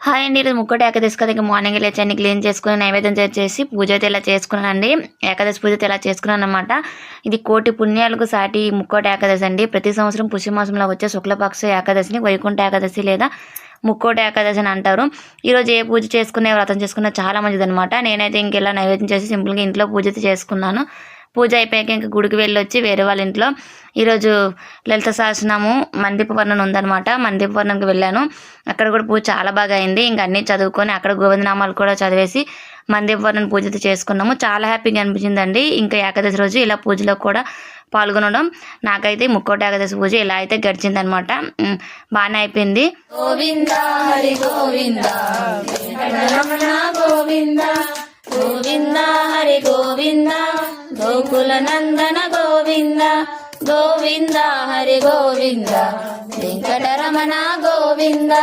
Hi అండి, ఈరోజు ముక్కోటి ఏకాదశి కదా. ఇంకా మార్నింగ్ లేచి అన్ని క్లీన్ చేసుకుని నైవేద్యం చేసి పూజ అయితే ఇలా చేసుకున్నానండి. ఏకాదశి పూజ అయితే ఇలా చేసుకున్నాను అనమాట. ఇది కోటి పుణ్యాలకు సాటి ముక్కోటి ఏకాదశి అండి. ప్రతి సంవత్సరం పుష్యమాసంలో వచ్చే శుక్లపక్ష ఏకాదశిని వైకుంఠ ఏకాదశి లేదా ముక్కోటి ఏకాదశి అని అంటారు. ఈరోజు ఏ పూజ చేసుకునే వ్రతం చేసుకున్నా చాలా మంచిది అనమాట. నేనైతే ఇంకెలా నైవేద్యం చేసి సింపుల్గా ఇంట్లో పూజ అయితే చేసుకున్నాను. పూజ అయిపోయాక ఇంకా గుడికి వెళ్ళి వచ్చి వేరే వాళ్ళ ఇంట్లో ఈరోజు లలిత సహస్రనామం మందీప వర్ణన ఉందనమాట. మందీప వర్ణనకి వెళ్ళాను. అక్కడ కూడా పూజ చాలా బాగా అయింది. ఇంకా అన్నీ చదువుకొని అక్కడ గోవిందనామాలు కూడా చదివేసి మందీప వర్ణన పూజ చేసుకున్నాము. చాలా హ్యాపీగా అనిపించిందండి. ఇంకా ఏకాదశి రోజు ఇలా పూజలో కూడా పాల్గొనడం నాకైతే ముక్కోటి ఏకాదశి పూజ ఇలా అయితే గడిచిందనమాట. బాగానే అయిపోయింది. గోవింద హరి గోవింద గోవింద గోవింద హరి గోవింద గోకుల నందన గోవింద గోవింద హరి గోవింద వెంకటరమణ గోవింద